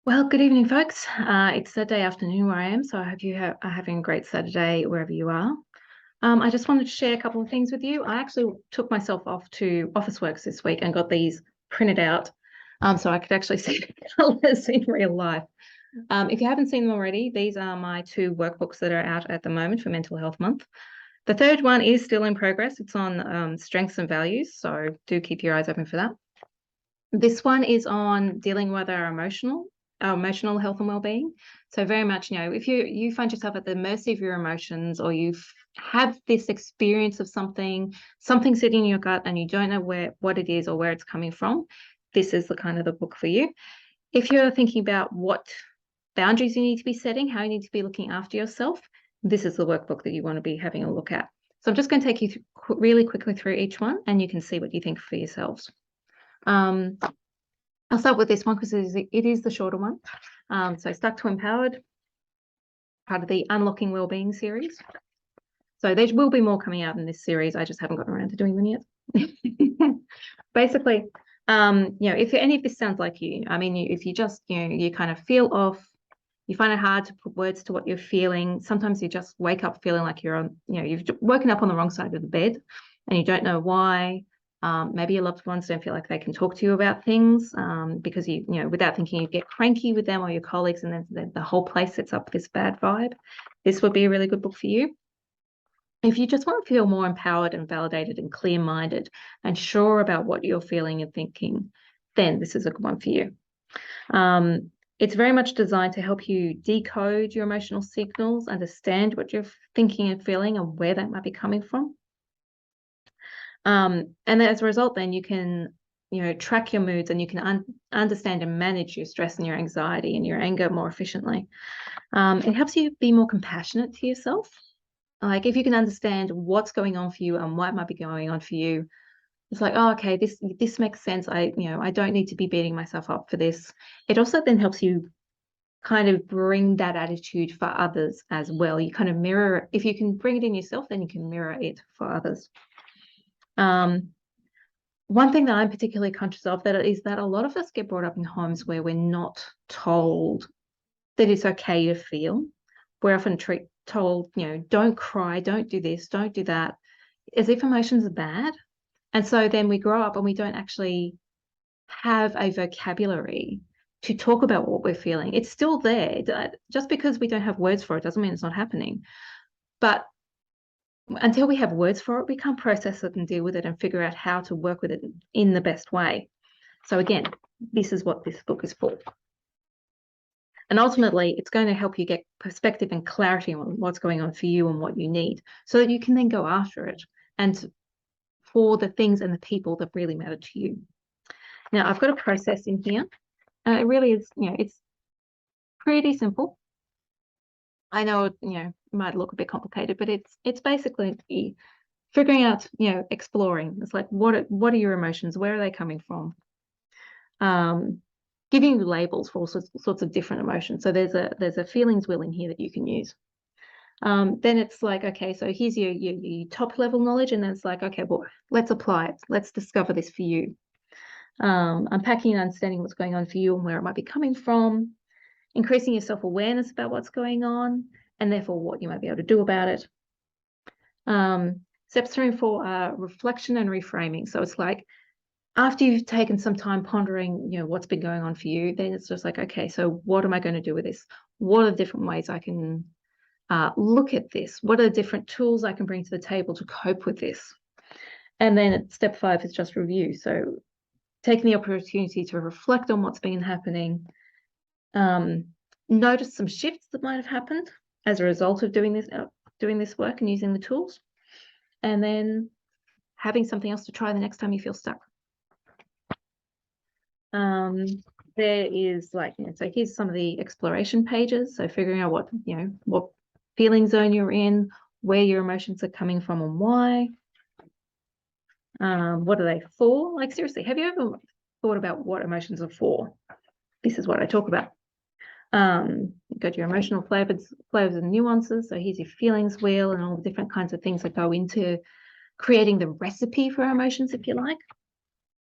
Well, good evening, folks. It's Saturday afternoon where I am, so I hope you are having a great Saturday wherever you are. I just wanted to share a couple of things with you. I actually took myself off to Officeworks this week and got these printed out so I could actually see the colours in real life. If you haven't seen them already, these are my two workbooks that are out at the moment for Mental Health Month. The third one is still in progress. It's on strengths and values, so do keep your eyes open for that. This one is on dealing with our emotional health and well-being. So very much, if you find yourself at the mercy of your emotions, or you have this experience of something sitting in your gut and you don't know what it is or where it's coming from, this is the book for you. If you're thinking about what boundaries you need to be setting, how you need to be looking after yourself, this is the workbook that you want to be having a look at. So I'm just going to take you really quickly through each one, and you can see what you think for yourselves. I'll start with this one because it is the shorter one. So Stuck to Empowered, part of the Unlocking Wellbeing series. So there will be more coming out in this series. I just haven't gotten around to doing them yet. Basically, if any of this sounds like you, if you just, you kind of feel off, you find it hard to put words to what you're feeling. Sometimes you just wake up feeling like you've woken up on the wrong side of the bed and you don't know why. Maybe your loved ones don't feel like they can talk to you about things because without thinking, you get cranky with them or your colleagues, and then the whole place sets up this bad vibe. This would be a really good book for you. If you just want to feel more empowered and validated and clear-minded and sure about what you're feeling and thinking, then this is a good one for you. It's very much designed to help you decode your emotional signals, understand what you're thinking and feeling and where that might be coming from. And as a result, then you can, track your moods, and you can understand and manage your stress and your anxiety and your anger more efficiently. It helps you be more compassionate to yourself. Like if you can understand what's going on for you and what might be going on for you, it's like, oh, okay, this makes sense. I don't need to be beating myself up for this. It also then helps you kind of bring that attitude for others as well. You kind of mirror it. If you can bring it in yourself, then you can mirror it for others. One thing that I'm particularly conscious of is that a lot of us get brought up in homes where we're not told that it's okay to feel. We're often told, don't cry, don't do this, don't do that, as if emotions are bad. And so then we grow up and we don't actually have a vocabulary to talk about what we're feeling. It's still there. Just because we don't have words for it doesn't mean it's not happening. But until we have words for it, we can't process it and deal with it and figure out how to work with it in the best way. So again, this is what this book is for. And ultimately, it's going to help you get perspective and clarity on what's going on for you and what you need, so that you can then go after it and for the things and the people that really matter to you. Now, I've got a process in here. It really is, it's pretty simple. I know, it might look a bit complicated, but it's basically figuring out, exploring. It's like, what are your emotions? Where are they coming from? Giving you labels for all sorts of different emotions. So there's a feelings wheel in here that you can use. Then it's like, okay, so here's your top level knowledge, and then it's like, okay, well, let's apply it. Let's discover this for you. Unpacking and understanding what's going on for you and where it might be coming from. Increasing your self-awareness about what's going on, and therefore what you might be able to do about it. Steps 3 and 4 are reflection and reframing. So it's like, after you've taken some time pondering, what's been going on for you, then it's just like, okay, so what am I going to do with this? What are the different ways I can look at this? What are the different tools I can bring to the table to cope with this? And then step 5 is just review. So taking the opportunity to reflect on what's been happening, notice some shifts that might have happened as a result of doing this work and using the tools, and then having something else to try the next time you feel stuck. There is so here's some of the exploration pages. So figuring out what feeling zone you're in, where your emotions are coming from and why. What are they for? Like, seriously, have you ever thought about what emotions are for? This is what I talk about. You've got your emotional flavors and nuances. So here's your feelings wheel and all the different kinds of things that go into creating the recipe for emotions, if you like.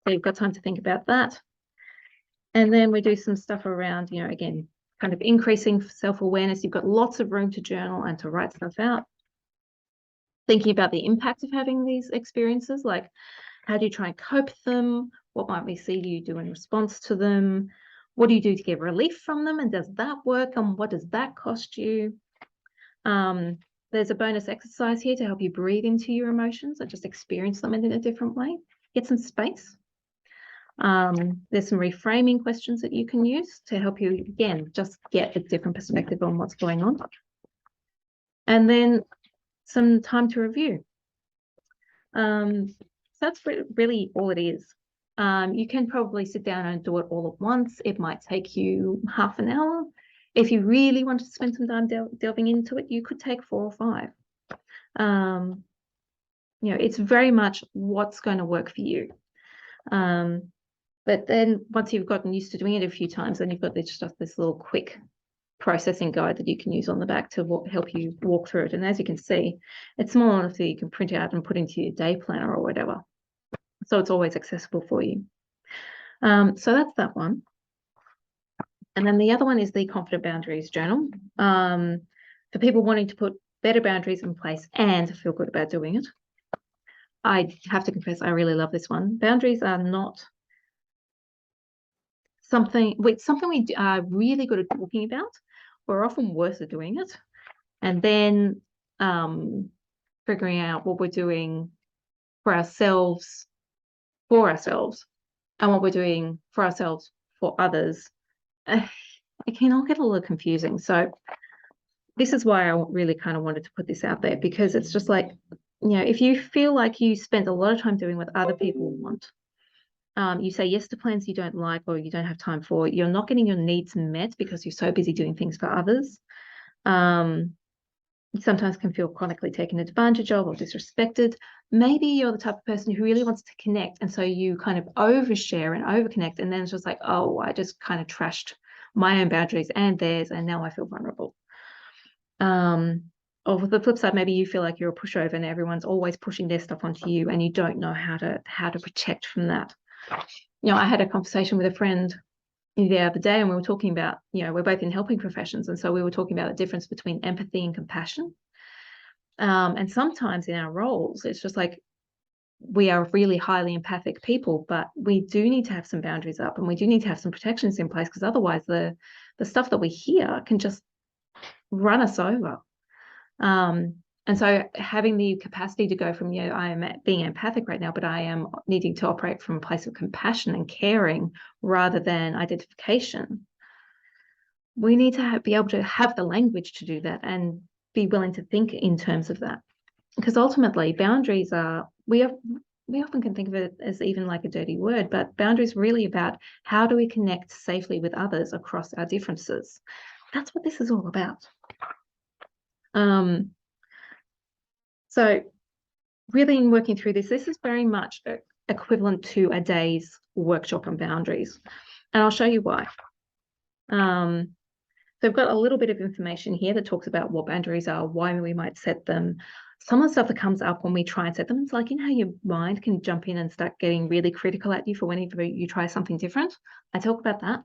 So you've got time to think about that. And then we do some stuff around, you know, again, kind of increasing self-awareness. You've got lots of room to journal and to write stuff out. Thinking about the impact of having these experiences, like how do you try and cope with them? What might we see you do in response to them? What do you do to get relief from them? And does that work? And what does that cost you? There's a bonus exercise here to help you breathe into your emotions and just experience them in a different way. Get some space. There's some reframing questions that you can use to help you, again, just get a different perspective on what's going on. And then some time to review. So that's really all it is. You can probably sit down and do it all at once. It might take you half an hour. If you really want to spend some time delving into it, you could take 4 or 5. You know, it's very much what's going to work for you. But then once you've gotten used to doing it a few times, then you've got this little quick processing guide that you can use on the back to help you walk through it. And as you can see, it's small enough that you can print out and put into your day planner or whatever. So it's always accessible for you. So that's that one. And then the other one is the Confident Boundaries Journal. For people wanting to put better boundaries in place and feel good about doing it. I have to confess, I really love this one. Boundaries are not something we are really good at talking about. We're often worse at doing it. And then figuring out what we're doing for ourselves, and what we're doing for ourselves, for others. It can all get a little confusing. So this is why I really kind of wanted to put this out there, because it's just like, you know, if you feel like you spend a lot of time doing what other people want, you say yes to plans you don't like or you don't have time for, you're not getting your needs met because you're so busy doing things for others. You sometimes can feel chronically taken advantage of or disrespected. Maybe you're the type of person who really wants to connect, and so you kind of overshare and overconnect, and then it's just like, oh, I just kind of trashed my own boundaries and theirs, and now I feel vulnerable. Or with the flip side, maybe you feel like you're a pushover and everyone's always pushing their stuff onto you, and you don't know how to protect from that. You know, I had a conversation with a friend the other day, and we were talking about, you know, we're both in helping professions, and so we were talking about the difference between empathy and compassion. And sometimes in our roles, it's just like we are really highly empathic people, but we do need to have some boundaries up, and we do need to have some protections in place, because otherwise the stuff that we hear can just run us over. And so having the capacity to go from, you know, I am being empathic right now, but I am needing to operate from a place of compassion and caring rather than identification. We need to be able to have the language to do that and be willing to think in terms of that. Because ultimately, boundaries are, we often can think of it as even like a dirty word, but boundaries really about how do we connect safely with others across our differences. That's what this is all about. So really in working through this is very much equivalent to a day's workshop on boundaries. And I'll show you why. So I've got a little bit of information here that talks about what boundaries are, why we might set them. Some of the stuff that comes up when we try and set them, it's like, you know, how your mind can jump in and start getting really critical at you for whenever you try something different. I talk about that.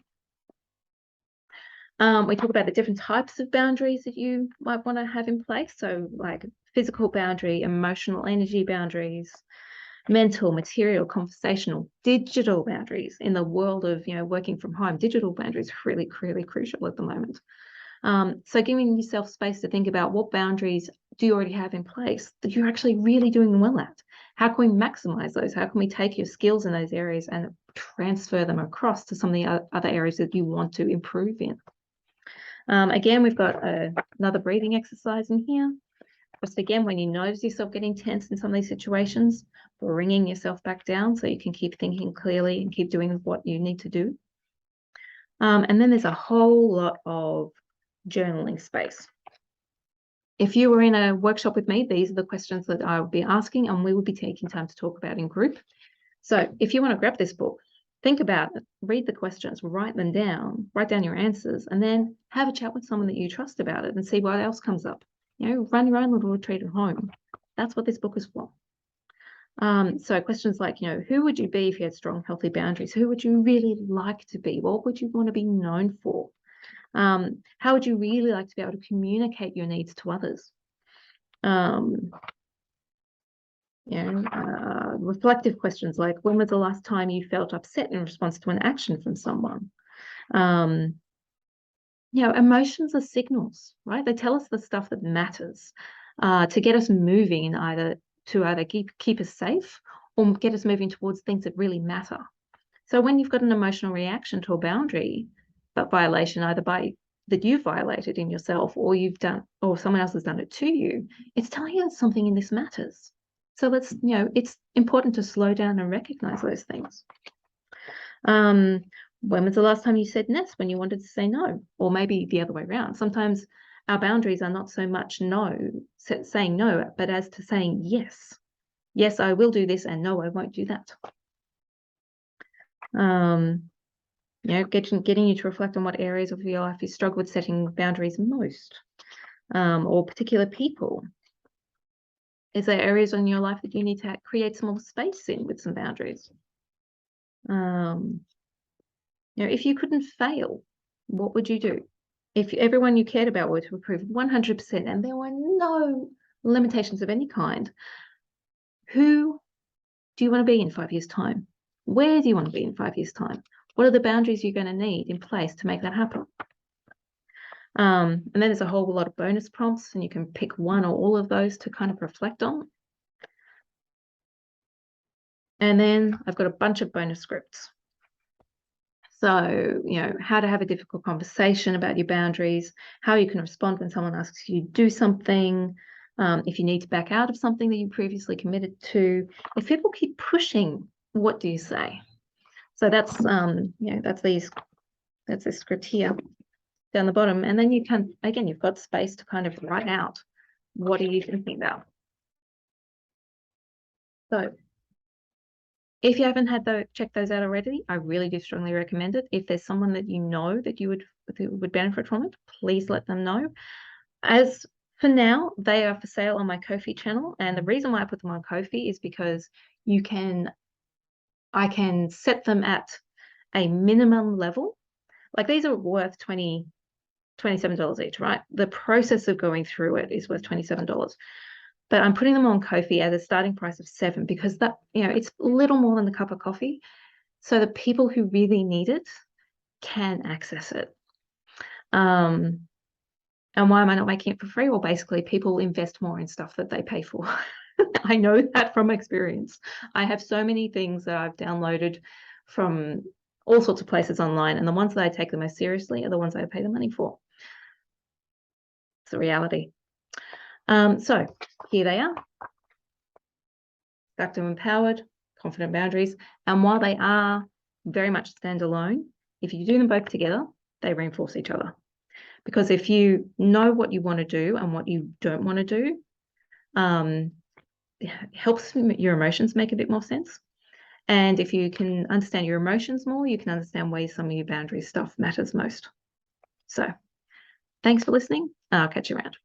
We talk about the different types of boundaries that you might want to have in place. So like physical boundary, emotional energy boundaries, mental, material, conversational, digital boundaries. In the world of, you know, working from home, digital boundaries are really, really crucial at the moment. So giving yourself space to think about what boundaries do you already have in place that you're actually really doing well at? How can we maximize those? How can we take your skills in those areas and transfer them across to some of the other areas that you want to improve in? Again, we've got another breathing exercise in here. Just again, when you notice yourself getting tense in some of these situations, bringing yourself back down so you can keep thinking clearly and keep doing what you need to do. And then there's a whole lot of journaling space. If you were in a workshop with me, these are the questions that I would be asking, and we would be taking time to talk about in group. So if you want to grab this book, think about it, read the questions, write them down, write down your answers, and then have a chat with someone that you trust about it and see what else comes up. You know, run your own little retreat at home. That's what this book is for. So questions like, who would you be if you had strong, healthy boundaries? Who would you really like to be? What would you want to be known for? How would you really like to be able to communicate your needs to others? Reflective questions like, when was the last time you felt upset in response to an action from someone? Emotions are signals, right? They tell us the stuff that matters to get us moving and either keep us safe or get us moving towards things that really matter. So when you've got an emotional reaction to a boundary, but violation either that you've violated in yourself or you've done, or someone else has done it to you, it's telling you that something in this matters. So it's important to slow down and recognize those things. When was the last time you said yes when you wanted to say no? Or maybe the other way around. Sometimes our boundaries are not so much saying no, but as to saying yes. Yes, I will do this, and no, I won't do that. Getting you to reflect on what areas of your life you struggle with setting boundaries most, or particular people. Is there areas in your life that you need to create some more space in with some boundaries? If you couldn't fail, what would you do? If everyone you cared about were to approve 100% and there were no limitations of any kind, who do you want to be in 5 years' time? Where do you want to be in 5 years' time? What are the boundaries you're going to need in place to make that happen? And then there's a whole lot of bonus prompts, and you can pick one or all of those to kind of reflect on. And then I've got a bunch of bonus scripts. So, how to have a difficult conversation about your boundaries, how you can respond when someone asks you to do something, if you need to back out of something that you previously committed to. If people keep pushing, what do you say? So that's this script here down the bottom. And then you've got space to kind of write out, what are you thinking about? So if you haven't checked those out already, I really do strongly recommend it. If there's someone that you know that would benefit from it, please let them know. As for now, they are for sale on my Ko-fi channel. And the reason why I put them on Ko-fi is because I can set them at a minimum level. Like, these are worth $27 each, right? The process of going through it is worth $27. But I'm putting them on Ko-fi at a starting price of $7 because it's a little more than a cup of coffee. So the people who really need it can access it. And why am I not making it for free? Well, basically, people invest more in stuff that they pay for. I know that from experience. I have so many things that I've downloaded from all sorts of places online, and the ones that I take the most seriously are the ones I pay the money for. It's the reality. So here they are. Back to Empowered, Confident Boundaries. And while they are very much standalone, if you do them both together, they reinforce each other. Because if you know what you want to do and what you don't want to do, it helps your emotions make a bit more sense. And if you can understand your emotions more, you can understand where some of your boundary stuff matters most. So thanks for listening. I'll catch you around.